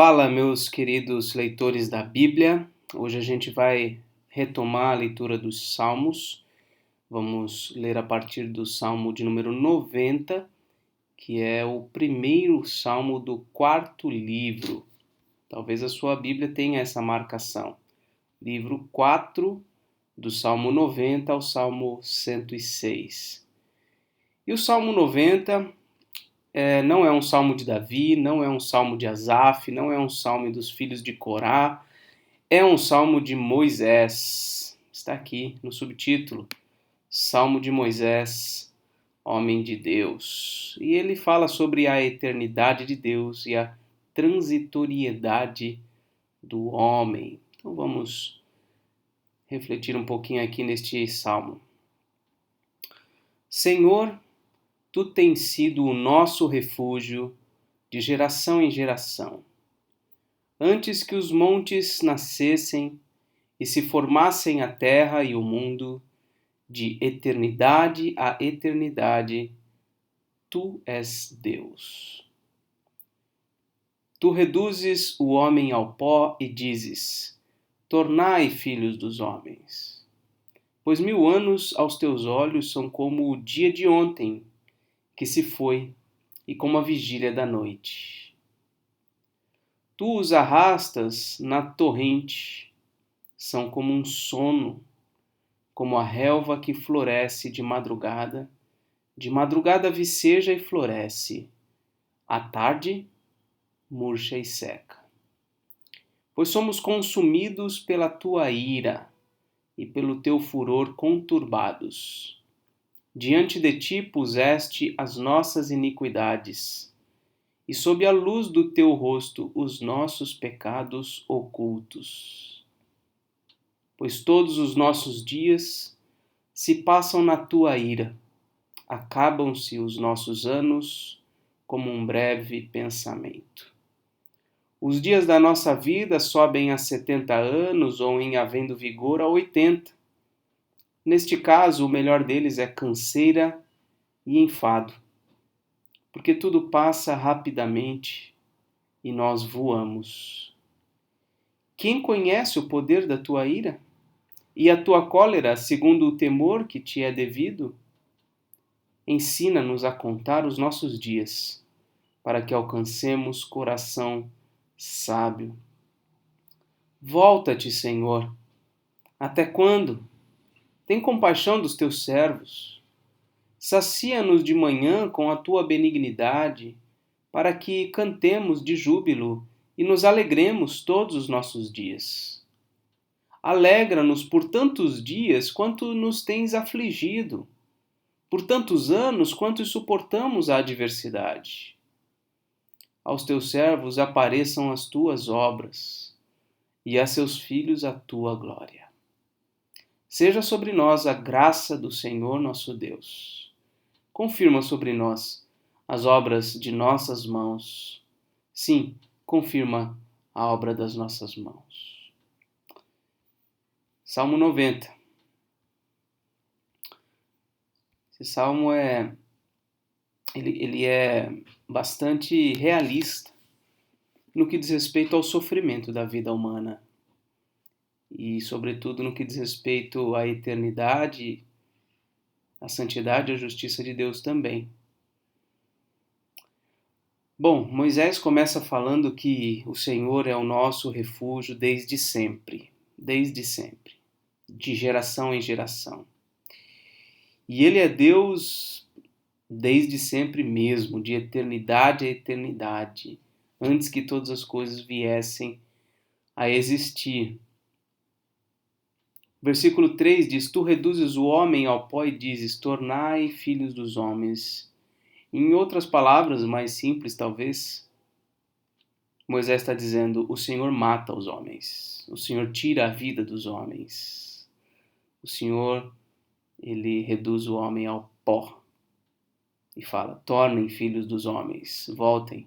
Fala, meus queridos leitores da Bíblia. Hoje a gente vai retomar a leitura dos Salmos. Vamos ler a partir do Salmo de número 90, que é o primeiro salmo do quarto livro. Talvez a sua Bíblia tenha essa marcação. Livro 4, do Salmo 90 ao Salmo 106. E o Salmo 90 não é um salmo de Davi, não é um salmo de Asaf, não é um salmo dos filhos de Corá, é um salmo de Moisés. Está aqui no subtítulo, Salmo de Moisés, homem de Deus. E ele fala sobre a eternidade de Deus e a transitoriedade do homem. Então vamos refletir um pouquinho aqui neste salmo. Senhor, Tu tens sido o nosso refúgio de geração em geração. Antes que os montes nascessem e se formassem a terra e o mundo, de eternidade a eternidade, Tu és Deus. Tu reduzes o homem ao pó e dizes: tornai filhos dos homens. Pois 1000 anos aos teus olhos são como o dia de ontem, que se foi, e como a vigília da noite. Tu os arrastas na torrente, são como um sono, como a relva que floresce de madrugada viceja e floresce, à tarde murcha e seca. Pois somos consumidos pela tua ira e pelo teu furor conturbados. Diante de ti puseste as nossas iniquidades, e sob a luz do teu rosto os nossos pecados ocultos. Pois todos os nossos dias se passam na tua ira, acabam-se os nossos anos como um breve pensamento. Os dias da nossa vida sobem a 70 anos ou, em havendo vigor, a 80. Neste caso, o melhor deles é canseira e enfado, porque tudo passa rapidamente e nós voamos. Quem conhece o poder da tua ira? E a tua cólera, segundo o temor que te é devido? Ensina-nos a contar os nossos dias, para que alcancemos coração sábio. Volta-te, Senhor. Até quando? Tem compaixão dos teus servos. Sacia-nos de manhã com a tua benignidade, para que cantemos de júbilo e nos alegremos todos os nossos dias. Alegra-nos por tantos dias quanto nos tens afligido, por tantos anos quanto suportamos a adversidade. Aos teus servos apareçam as tuas obras, e a seus filhos a tua glória. Seja sobre nós a graça do Senhor nosso Deus. Confirma sobre nós as obras de nossas mãos. Sim, confirma a obra das nossas mãos. Salmo 90. Esse salmo ele é bastante realista no que diz respeito ao sofrimento da vida humana. E, sobretudo, no que diz respeito à eternidade, à santidade e à justiça de Deus também. Bom, Moisés começa falando que o Senhor é o nosso refúgio desde sempre, de geração em geração. E Ele é Deus desde sempre mesmo, de eternidade a eternidade, antes que todas as coisas viessem a existir. Versículo 3 diz: Tu reduzes o homem ao pó e dizes: tornai filhos dos homens. Em outras palavras, mais simples talvez, Moisés está dizendo: o Senhor mata os homens, o Senhor tira a vida dos homens, o Senhor, ele reduz o homem ao pó e fala: tornem filhos dos homens, voltem.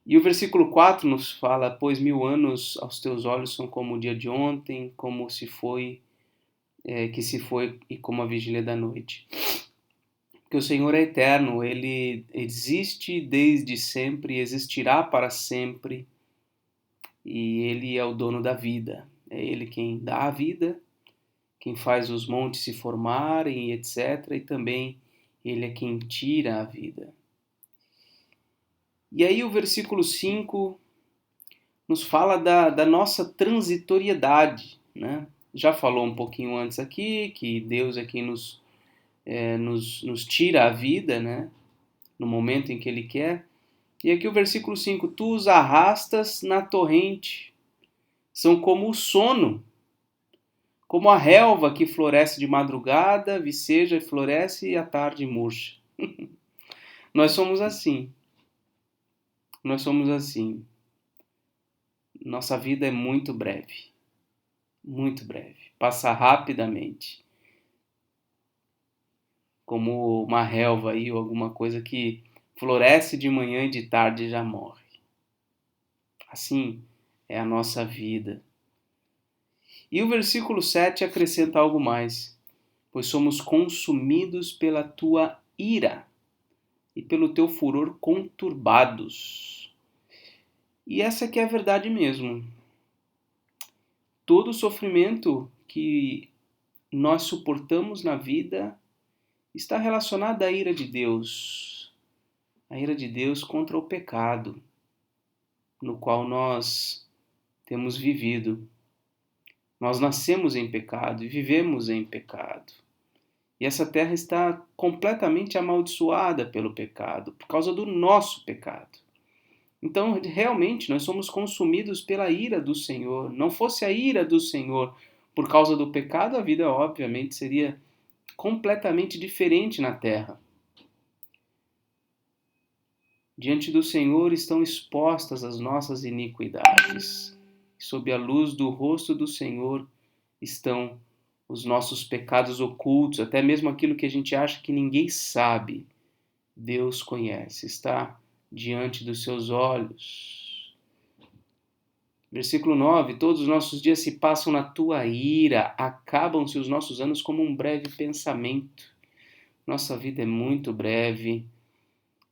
E o versículo 4 nos fala: pois 1000 anos aos teus olhos são como o dia de ontem, como se foi, que se foi, e como a vigília da noite. Porque o Senhor é eterno, Ele existe desde sempre, existirá para sempre, e Ele é o dono da vida. É Ele quem dá a vida, quem faz os montes se formarem, etc. E também Ele é quem tira a vida. E aí o versículo 5 nos fala da nossa transitoriedade, né? Já falou um pouquinho antes aqui, que Deus é quem nos tira a vida, né? No momento em que Ele quer. E aqui o versículo 5, tu os arrastas na torrente, são como o sono, como a relva que floresce de madrugada, viceja e floresce e à tarde murcha. Nós somos assim, nós somos assim. Nossa vida é muito breve, passa rapidamente, como uma relva aí, ou alguma coisa que floresce de manhã e de tarde já morre. Assim é a nossa vida. E o versículo 7 acrescenta algo mais, pois somos consumidos pela tua ira e pelo teu furor conturbados. E essa aqui é a verdade mesmo. Todo o sofrimento que nós suportamos na vida está relacionado à ira de Deus. A ira de Deus contra o pecado no qual nós temos vivido. Nós nascemos em pecado e vivemos em pecado. E essa terra está completamente amaldiçoada pelo pecado, por causa do nosso pecado. Então, realmente, nós somos consumidos pela ira do Senhor. Não fosse a ira do Senhor por causa do pecado, a vida, obviamente, seria completamente diferente na terra. Diante do Senhor estão expostas as nossas iniquidades. Sob a luz do rosto do Senhor estão os nossos pecados ocultos, até mesmo aquilo que a gente acha que ninguém sabe. Deus conhece, está diante dos seus olhos. Versículo 9: todos os nossos dias se passam na tua ira, acabam-se os nossos anos como um breve pensamento. Nossa vida é muito breve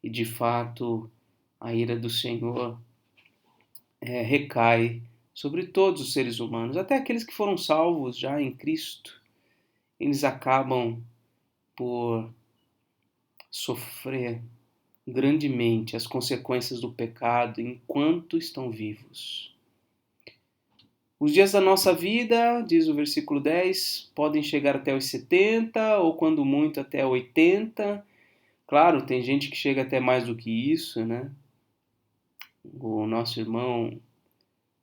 e, de fato, a ira do Senhor recai sobre todos os seres humanos, até aqueles que foram salvos já em Cristo. Eles acabam por sofrer grandemente as consequências do pecado enquanto estão vivos. Os dias da nossa vida, diz o versículo 10, podem chegar até os 70 ou quando muito até 80. Claro, tem gente que chega até mais do que isso, né? O nosso irmão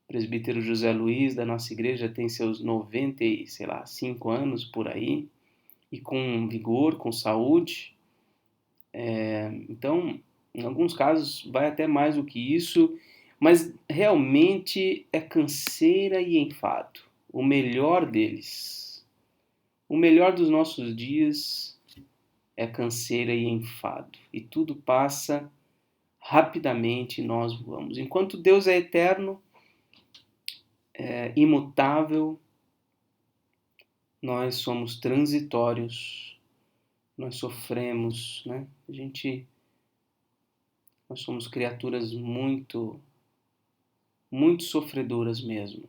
presbítero José Luiz da nossa igreja tem seus 95 anos por aí, e com vigor, com saúde. Então, em alguns casos, vai até mais do que isso, mas realmente é canseira e enfado. O melhor deles, o melhor dos nossos dias é canseira e enfado. E tudo passa rapidamente e nós voamos. Enquanto Deus é eterno, imutável, nós somos transitórios, nós sofremos, né? Nós somos criaturas muito, muito sofredoras mesmo.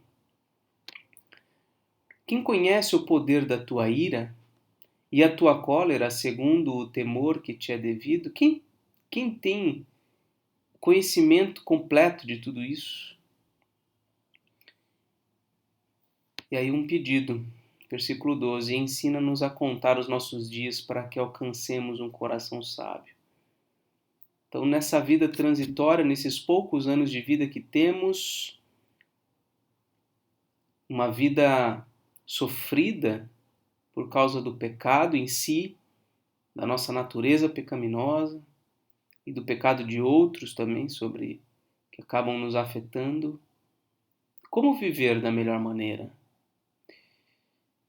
Quem conhece o poder da tua ira e a tua cólera segundo o temor que te é devido? Quem tem conhecimento completo de tudo isso? E aí um pedido, versículo 12, ensina-nos a contar os nossos dias para que alcancemos um coração sábio. Então, nessa vida transitória, nesses poucos anos de vida que temos, uma vida sofrida por causa do pecado em si, da nossa natureza pecaminosa e do pecado de outros também, que acabam nos afetando. Como viver da melhor maneira?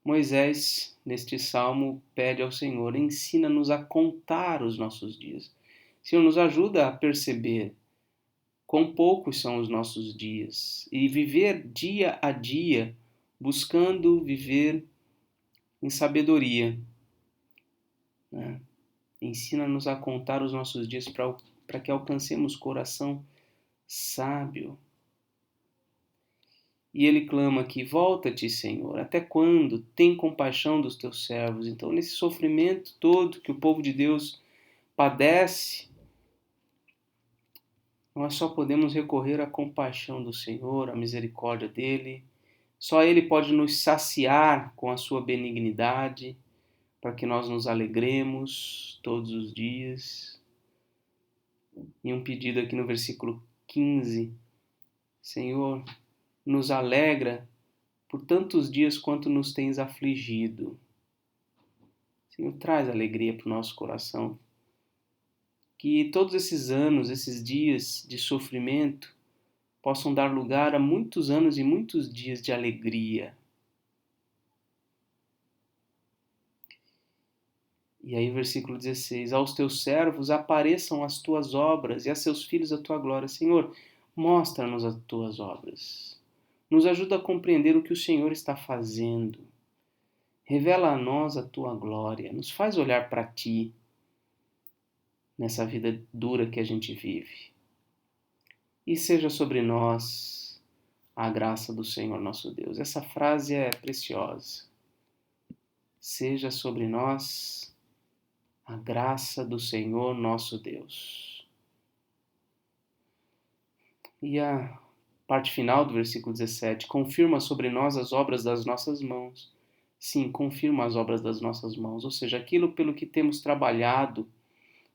Moisés, neste salmo, pede ao Senhor, ensina-nos a contar os nossos dias. Senhor, nos ajuda a perceber quão poucos são os nossos dias e viver dia a dia, buscando viver em sabedoria, né? Ensina-nos a contar os nossos dias para que alcancemos coração sábio. E ele clama aqui: volta-te, Senhor, até quando? Tem compaixão dos teus servos. Então, nesse sofrimento todo que o povo de Deus padece, nós só podemos recorrer à compaixão do Senhor, à misericórdia dele. Só ele pode nos saciar com a sua benignidade, para que nós nos alegremos todos os dias. E um pedido aqui no versículo 15: Senhor, nos alegra por tantos dias quanto nos tens afligido. Senhor, traz alegria para o nosso coração. Que todos esses anos, esses dias de sofrimento, possam dar lugar a muitos anos e muitos dias de alegria. E aí, versículo 16: aos teus servos apareçam as tuas obras e a seus filhos a tua glória. Senhor, mostra-nos as tuas obras. Nos ajuda a compreender o que o Senhor está fazendo. Revela a nós a tua glória. Nos faz olhar para ti nessa vida dura que a gente vive. E seja sobre nós a graça do Senhor nosso Deus. Essa frase é preciosa. Seja sobre nós a graça do Senhor nosso Deus. E a parte final do versículo 17: confirma sobre nós as obras das nossas mãos. Sim, confirma as obras das nossas mãos, ou seja, aquilo pelo que temos trabalhado,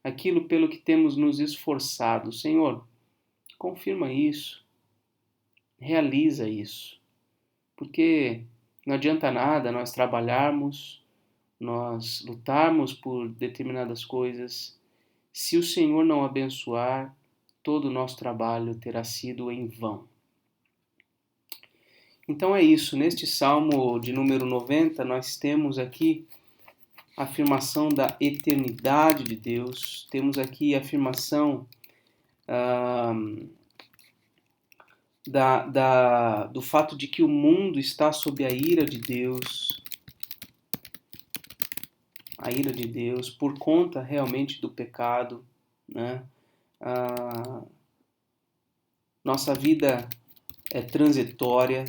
aquilo pelo que temos nos esforçado. Senhor, confirma isso, realiza isso, porque não adianta nada nós trabalharmos, nós lutarmos por determinadas coisas, se o Senhor não abençoar, todo o nosso trabalho terá sido em vão. Então é isso, neste Salmo de número 90, nós temos aqui a afirmação da eternidade de Deus, temos aqui a afirmação do fato de que o mundo está sob a ira de Deus, por conta realmente do pecado, né? Nossa vida é transitória,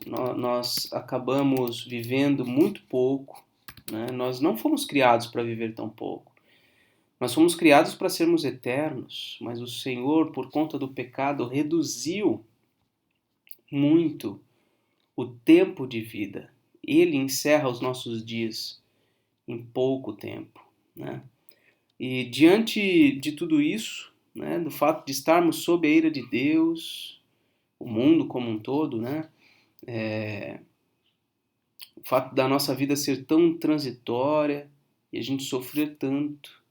nós acabamos vivendo muito pouco, né? Nós não fomos criados para viver tão pouco. Nós fomos criados para sermos eternos, mas o Senhor, por conta do pecado, reduziu muito o tempo de vida. Ele encerra os nossos dias em pouco tempo, né? E diante de tudo isso, né, do fato de estarmos sob a ira de Deus, o mundo como um todo, né, o fato da nossa vida ser tão transitória e a gente sofrer tanto,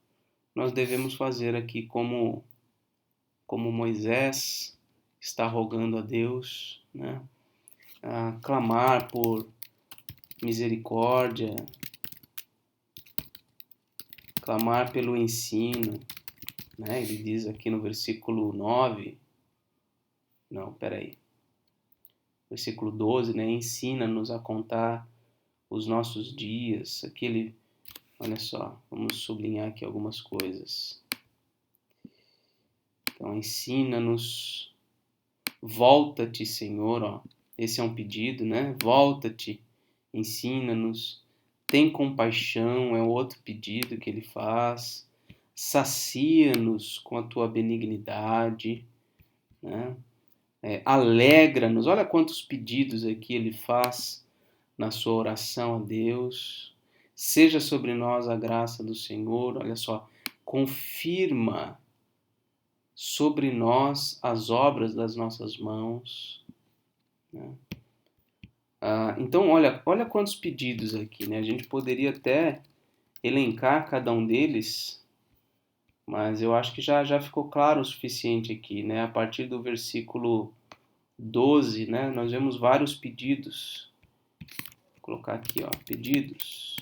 nós devemos fazer aqui como Moisés está rogando a Deus, né, a clamar por misericórdia, clamar pelo ensino, né? Ele diz aqui no versículo 9, versículo 12, né? Ensina-nos a contar os nossos dias. Aqui ele, olha só, vamos sublinhar aqui algumas coisas. Então, ensina-nos, volta-te, Senhor, ó. Esse é um pedido, né? Volta-te, ensina-nos, tem compaixão, é outro pedido que ele faz. Sacia-nos com a tua benignidade, né? Alegra-nos. Olha quantos pedidos aqui ele faz na sua oração a Deus. Seja sobre nós a graça do Senhor. Olha só, confirma sobre nós as obras das nossas mãos, né? Então, olha quantos pedidos aqui, né? A gente poderia até elencar cada um deles, mas eu acho que já ficou claro o suficiente aqui, né? A partir do versículo 12, né? Nós vemos vários pedidos. Vou colocar aqui, ó, pedidos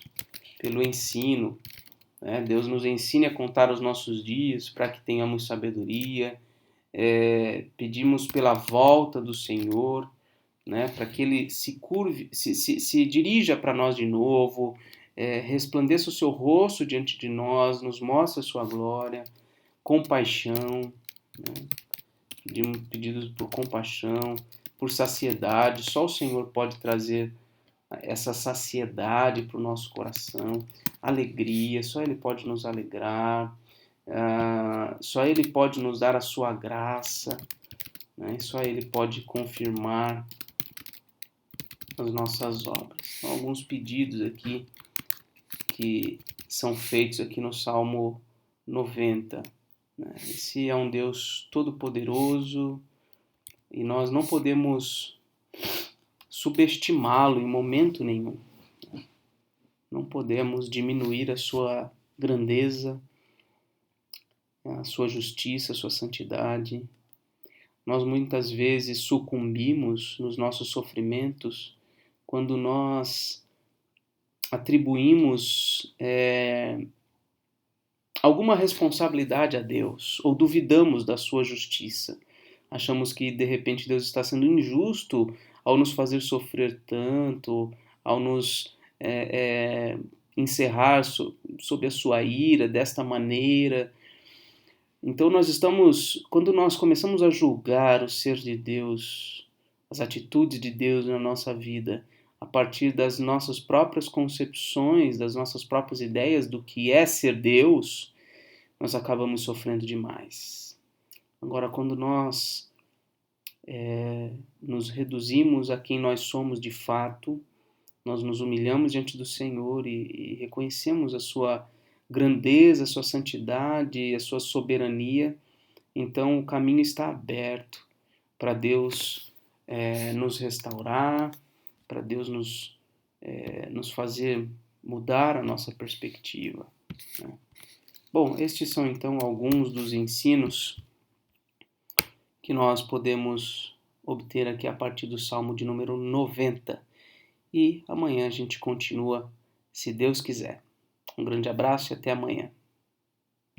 pelo ensino, né? Deus nos ensine a contar os nossos dias para que tenhamos sabedoria. Pedimos pela volta do Senhor, né? Para que Ele se curve, se dirija para nós de novo, resplandeça o seu rosto diante de nós, nos mostre a sua glória, compaixão, né? Pedidos por compaixão, por saciedade. Só o Senhor pode trazer essa saciedade para o nosso coração, alegria, só Ele pode nos alegrar, só Ele pode nos dar a sua graça, né? Só Ele pode confirmar as nossas obras. Então, alguns pedidos aqui que são feitos aqui no Salmo 90. Né? Esse é um Deus todo-poderoso e nós não podemos subestimá-lo em momento nenhum. Não podemos diminuir a sua grandeza, a sua justiça, a sua santidade. Nós muitas vezes sucumbimos nos nossos sofrimentos quando nós atribuímos alguma responsabilidade a Deus ou duvidamos da sua justiça. Achamos que de repente Deus está sendo injusto ao nos fazer sofrer tanto, ao nos encerrar sob a sua ira desta maneira. Então quando nós começamos a julgar o ser de Deus, as atitudes de Deus na nossa vida, a partir das nossas próprias concepções, das nossas próprias ideias do que é ser Deus, nós acabamos sofrendo demais. Agora, quando nós nos reduzimos a quem nós somos de fato, nós nos humilhamos diante do Senhor e reconhecemos a sua grandeza, a sua santidade, a sua soberania, então o caminho está aberto para Deus nos restaurar, para Deus nos fazer mudar a nossa perspectiva, né? Bom, estes são então alguns dos ensinos que nós podemos obter aqui a partir do Salmo de número 90. E amanhã a gente continua, se Deus quiser. Um grande abraço e até amanhã.